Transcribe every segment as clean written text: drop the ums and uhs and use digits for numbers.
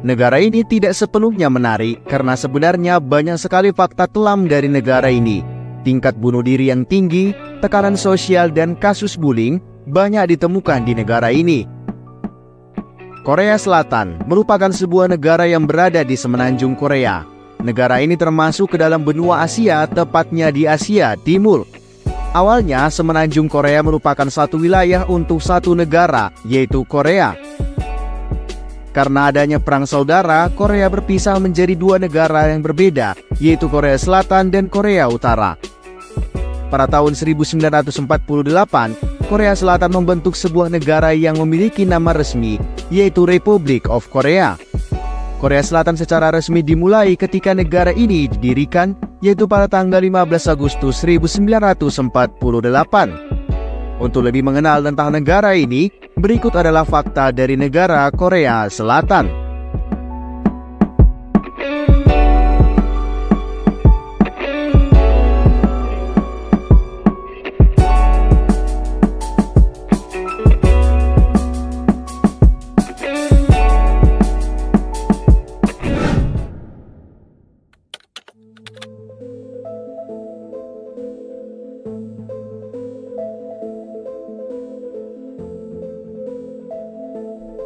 Negara ini tidak sepenuhnya menarik karena sebenarnya banyak sekali fakta kelam dari negara ini. Tingkat bunuh diri yang tinggi, tekanan sosial dan kasus bullying banyak ditemukan di negara ini. Korea Selatan merupakan sebuah negara yang berada di semenanjung Korea. Negara ini termasuk ke dalam benua Asia, tepatnya di Asia Timur. Awalnya, semenanjung Korea merupakan satu wilayah untuk satu negara, yaitu Korea. Karena adanya perang saudara, Korea berpisah menjadi dua negara yang berbeda, yaitu Korea Selatan dan Korea Utara. Pada tahun 1948, Korea Selatan membentuk sebuah negara yang memiliki nama resmi, yaitu Republic of Korea. Korea Selatan secara resmi dimulai ketika negara ini didirikan, yaitu pada tanggal 15 Agustus 1948. Untuk lebih mengenal tentang negara ini, berikut adalah fakta dari negara Korea Selatan.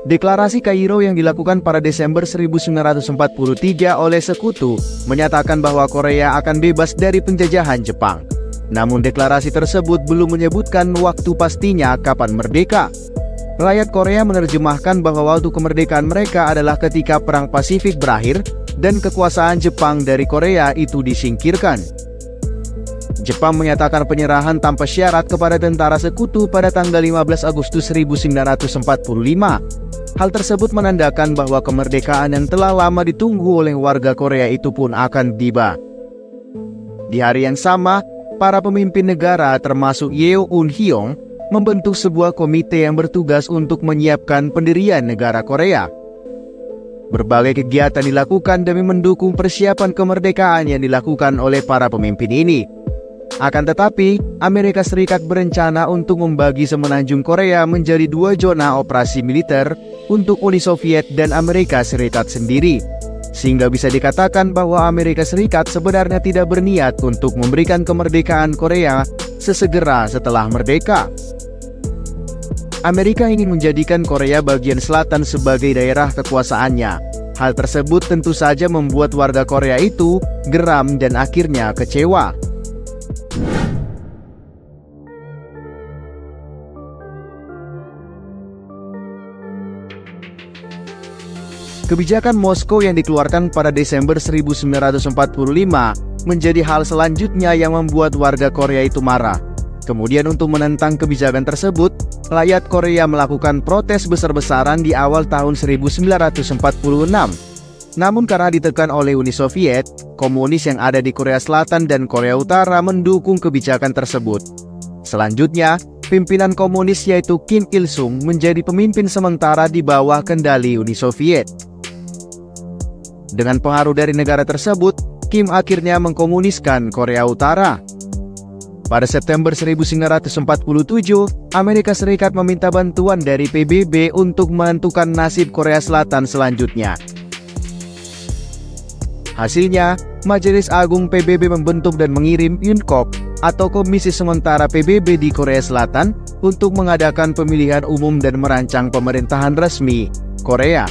Deklarasi Kairo yang dilakukan pada Desember 1943 oleh Sekutu menyatakan bahwa Korea akan bebas dari penjajahan Jepang. Namun deklarasi tersebut belum menyebutkan waktu pastinya kapan merdeka. Rakyat Korea menerjemahkan bahwa waktu kemerdekaan mereka adalah ketika Perang Pasifik berakhir dan kekuasaan Jepang dari Korea itu disingkirkan. Jepang menyatakan penyerahan tanpa syarat kepada tentara Sekutu pada tanggal 15 Agustus 1945. Hal tersebut menandakan bahwa kemerdekaan yang telah lama ditunggu oleh warga Korea itu pun akan tiba. Di hari yang sama, para pemimpin negara termasuk Yeo Un-hyung membentuk sebuah komite yang bertugas untuk menyiapkan pendirian negara Korea. Berbagai kegiatan dilakukan demi mendukung persiapan kemerdekaan yang dilakukan oleh para pemimpin ini. Akan tetapi, Amerika Serikat berencana untuk membagi semenanjung Korea menjadi dua zona operasi militer untuk Uni Soviet dan Amerika Serikat sendiri. Sehingga bisa dikatakan bahwa Amerika Serikat sebenarnya tidak berniat untuk memberikan kemerdekaan Korea sesegera setelah merdeka. Amerika ingin menjadikan Korea bagian selatan sebagai daerah kekuasaannya. Hal tersebut tentu saja membuat warga Korea itu geram dan akhirnya kecewa. Kebijakan Moskow yang dikeluarkan pada Desember 1945 menjadi hal selanjutnya yang membuat warga Korea itu marah. Kemudian untuk menentang kebijakan tersebut, rakyat Korea melakukan protes besar-besaran di awal tahun 1946. Namun karena ditekan oleh Uni Soviet, komunis yang ada di Korea Selatan dan Korea Utara mendukung kebijakan tersebut. Selanjutnya, pimpinan komunis yaitu Kim Il-sung menjadi pemimpin sementara di bawah kendali Uni Soviet. Dengan pengaruh dari negara tersebut, Kim akhirnya mengkomuniskan Korea Utara. Pada September 1947, Amerika Serikat meminta bantuan dari PBB untuk menentukan nasib Korea Selatan selanjutnya. Hasilnya, Majelis Agung PBB membentuk dan mengirim UNCOP atau Komisi Sementara PBB di Korea Selatan untuk mengadakan pemilihan umum dan merancang pemerintahan resmi Korea.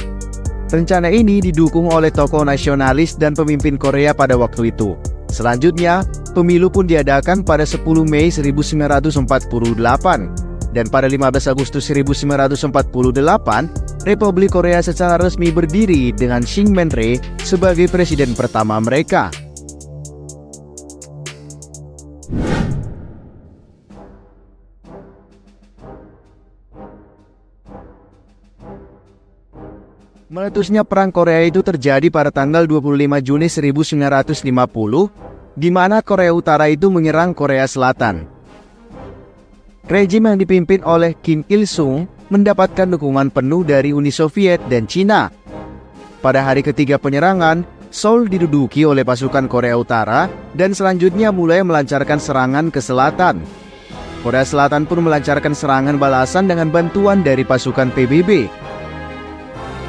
Rencana ini didukung oleh tokoh nasionalis dan pemimpin Korea pada waktu itu. Selanjutnya, pemilu pun diadakan pada 10 Mei 1948. Dan pada 15 Agustus 1948, Republik Korea secara resmi berdiri dengan Shin Men-rae sebagai presiden pertama mereka. Meletusnya Perang Korea itu terjadi pada tanggal 25 Juni 1950, di mana Korea Utara itu menyerang Korea Selatan. Rejim yang dipimpin oleh Kim Il-sung mendapatkan dukungan penuh dari Uni Soviet dan Cina. Pada hari ketiga penyerangan, Seoul diduduki oleh pasukan Korea Utara dan selanjutnya mulai melancarkan serangan ke selatan. Korea Selatan pun melancarkan serangan balasan dengan bantuan dari pasukan PBB.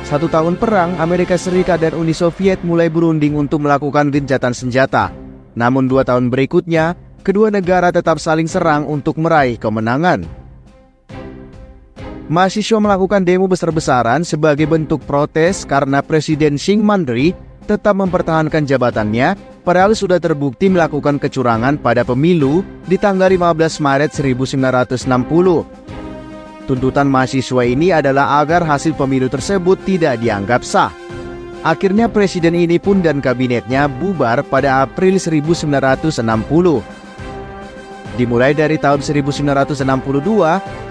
1 tahun perang, Amerika Serikat dan Uni Soviet mulai berunding untuk melakukan gencatan senjata. Namun 2 tahun berikutnya, kedua negara tetap saling serang untuk meraih kemenangan. Mahasiswa melakukan demo besar-besaran sebagai bentuk protes karena Presiden Syngman Rhee tetap mempertahankan jabatannya, padahal sudah terbukti melakukan kecurangan pada pemilu di tanggal 15 Maret 1960. Tuntutan mahasiswa ini adalah agar hasil pemilu tersebut tidak dianggap sah. Akhirnya presiden ini pun dan kabinetnya bubar pada April 1960. Dimulai dari tahun 1962,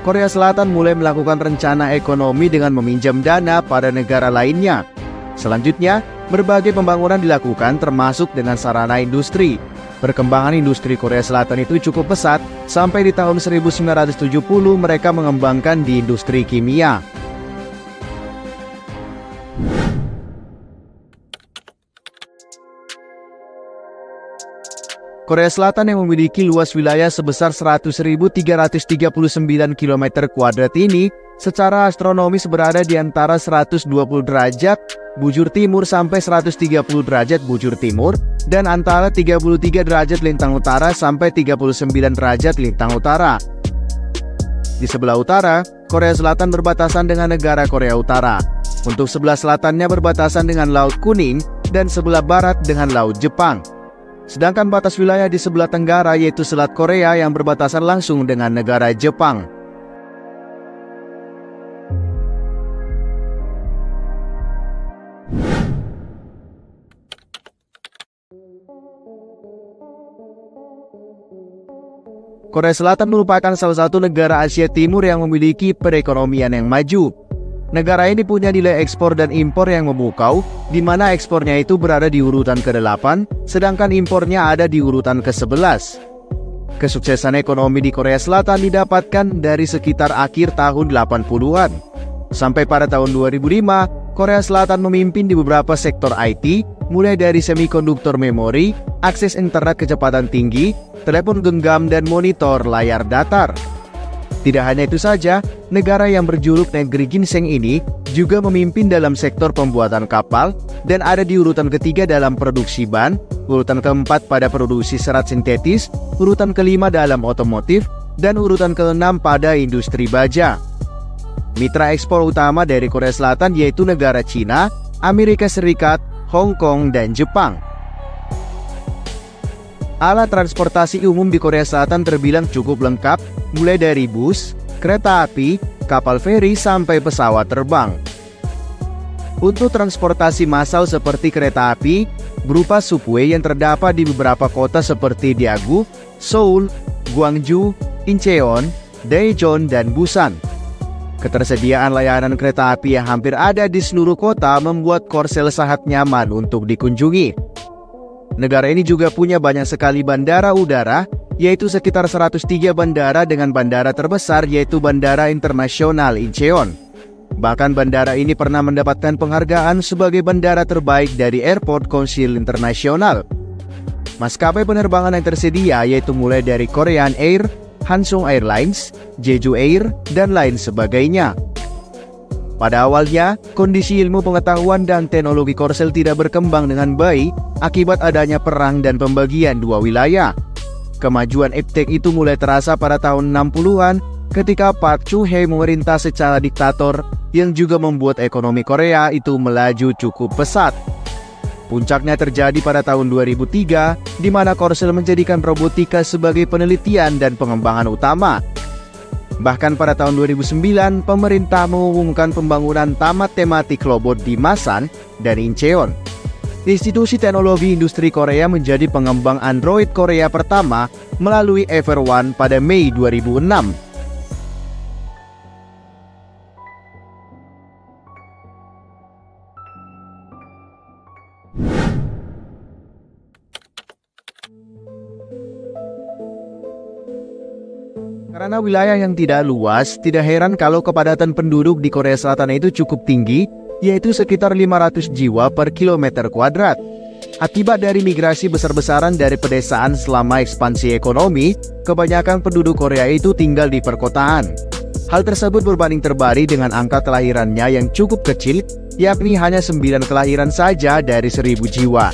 Korea Selatan mulai melakukan rencana ekonomi dengan meminjam dana pada negara lainnya. Selanjutnya, berbagai pembangunan dilakukan termasuk dengan sarana industri. Perkembangan industri Korea Selatan itu cukup pesat, sampai di tahun 1970 mereka mengembangkan di industri kimia. Korea Selatan yang memiliki luas wilayah sebesar 100.339 km² ini secara astronomis berada di antara 120 derajat bujur timur sampai 130 derajat bujur timur dan antara 33 derajat lintang utara sampai 39 derajat lintang utara. Di sebelah utara, Korea Selatan berbatasan dengan negara Korea Utara. Untuk sebelah selatannya berbatasan dengan Laut Kuning dan sebelah barat dengan Laut Jepang. Sedangkan batas wilayah di sebelah tenggara yaitu Selat Korea yang berbatasan langsung dengan negara Jepang. Korea Selatan merupakan salah satu negara Asia Timur yang memiliki perekonomian yang maju. Negara ini punya nilai ekspor dan impor yang memukau, di mana ekspornya itu berada di urutan ke-8, sedangkan impornya ada di urutan ke-11. Kesuksesan ekonomi di Korea Selatan didapatkan dari sekitar akhir tahun 80-an. Sampai pada tahun 2005, Korea Selatan memimpin di beberapa sektor IT, mulai dari semikonduktor memori, akses internet kecepatan tinggi, telepon genggam dan monitor layar datar. Tidak hanya itu saja, negara yang berjuluk negeri ginseng ini juga memimpin dalam sektor pembuatan kapal dan ada di urutan ketiga dalam produksi ban, urutan keempat pada produksi serat sintetis, urutan kelima dalam otomotif, dan urutan keenam pada industri baja. Mitra ekspor utama dari Korea Selatan yaitu negara Cina, Amerika Serikat, Hong Kong, dan Jepang. Alat transportasi umum di Korea Selatan terbilang cukup lengkap, mulai dari bus, kereta api, kapal feri, sampai pesawat terbang. Untuk transportasi massal seperti kereta api, berupa subway yang terdapat di beberapa kota seperti Daegu, Seoul, Gwangju, Incheon, Daejeon, dan Busan. Ketersediaan layanan kereta api yang hampir ada di seluruh kota membuat Korsel sangat nyaman untuk dikunjungi. Negara ini juga punya banyak sekali bandara udara, yaitu sekitar 103 bandara dengan bandara terbesar yaitu Bandara Internasional Incheon. Bahkan bandara ini pernah mendapatkan penghargaan sebagai bandara terbaik dari Airport Council Internasional. Maskapai penerbangan yang tersedia yaitu mulai dari Korean Air, Hansung Airlines, Jeju Air, dan lain sebagainya. Pada awalnya, kondisi ilmu pengetahuan dan teknologi Korsel tidak berkembang dengan baik akibat adanya perang dan pembagian dua wilayah. Kemajuan iptek itu mulai terasa pada tahun 60-an ketika Park Chung-hee memerintah secara diktator yang juga membuat ekonomi Korea itu melaju cukup pesat. Puncaknya terjadi pada tahun 2003, di mana Korsel menjadikan robotika sebagai penelitian dan pengembangan utama. Bahkan pada tahun 2009, pemerintah mengumumkan pembangunan taman tematik robot di Masan dan Incheon. Institusi Teknologi Industri Korea menjadi pengembang Android Korea pertama melalui Everone pada Mei 2006. Karena wilayah yang tidak luas, tidak heran kalau kepadatan penduduk di Korea Selatan itu cukup tinggi, yaitu sekitar 500 jiwa per kilometer kuadrat. Akibat dari migrasi besar-besaran dari pedesaan selama ekspansi ekonomi, kebanyakan penduduk Korea itu tinggal di perkotaan. Hal tersebut berbanding terbalik dengan angka kelahirannya yang cukup kecil, yakni hanya 9 kelahiran saja dari 1000 jiwa.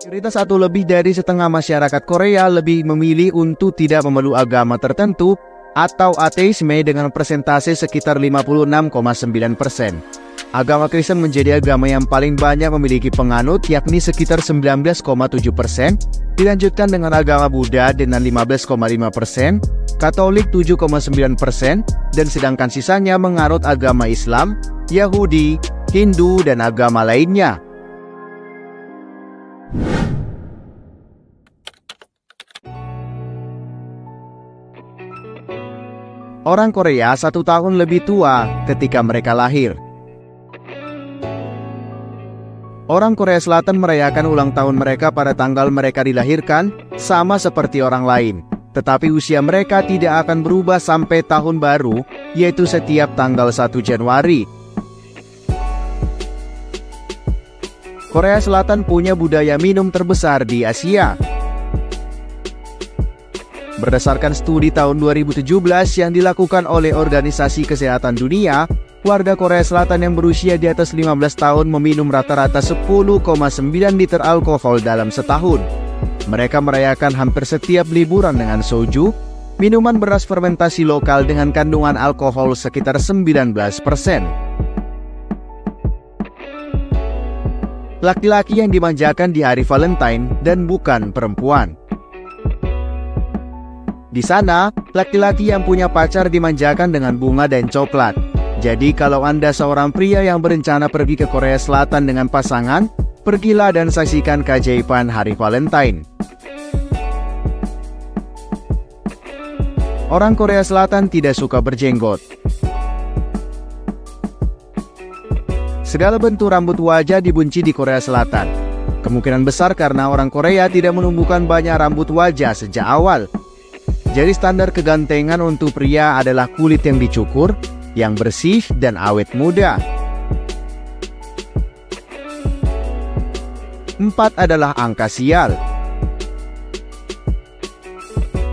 Mayoritas atau lebih dari setengah masyarakat Korea lebih memilih untuk tidak memeluk agama tertentu atau ateisme dengan persentase sekitar 56,9%. Agama Kristen menjadi agama yang paling banyak memiliki penganut, yakni sekitar 19,7%, dilanjutkan dengan agama Buddha dengan 15,5%, Katolik 7,9%, dan sedangkan sisanya menganut agama Islam, Yahudi, Hindu, dan agama lainnya. Orang Korea 1 tahun lebih tua ketika mereka lahir. Orang Korea Selatan merayakan ulang tahun mereka pada tanggal mereka dilahirkan, sama seperti orang lain. Tetapi usia mereka tidak akan berubah sampai tahun baru, yaitu setiap tanggal 1 Januari. Korea Selatan punya budaya minum terbesar di Asia. Berdasarkan studi tahun 2017 yang dilakukan oleh Organisasi Kesehatan Dunia, warga Korea Selatan yang berusia di atas 15 tahun meminum rata-rata 10,9 liter alkohol dalam setahun. Mereka merayakan hampir setiap liburan dengan soju, minuman beras fermentasi lokal dengan kandungan alkohol sekitar 19%. Laki-laki yang dimanjakan di hari Valentine dan bukan perempuan. Di sana, laki-laki yang punya pacar dimanjakan dengan bunga dan coklat. Jadi kalau Anda seorang pria yang berencana pergi ke Korea Selatan dengan pasangan, pergilah dan saksikan keajaiban hari Valentine. Orang Korea Selatan tidak suka berjenggot. Segala bentuk rambut wajah dibenci di Korea Selatan. Kemungkinan besar karena orang Korea tidak menumbuhkan banyak rambut wajah sejak awal. Jadi standar kegantengan untuk pria adalah kulit yang dicukur, yang bersih dan awet muda. 4 adalah angka sial.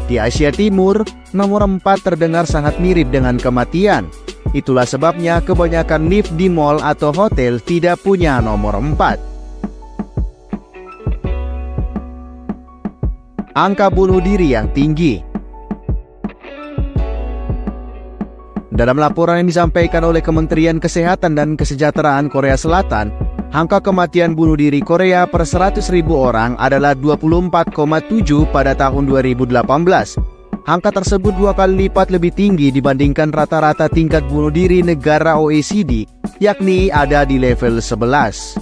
Di Asia Timur, nomor 4 terdengar sangat mirip dengan kematian. Itulah sebabnya kebanyakan lift di mall atau hotel tidak punya nomor 4. Angka bunuh diri yang tinggi. Dalam laporan yang disampaikan oleh Kementerian Kesehatan dan Kesejahteraan Korea Selatan, angka kematian bunuh diri Korea per 100.000 orang adalah 24,7 pada tahun 2018. Angka tersebut 2 kali lipat lebih tinggi dibandingkan rata-rata tingkat bunuh diri negara OECD, yakni ada di level 11.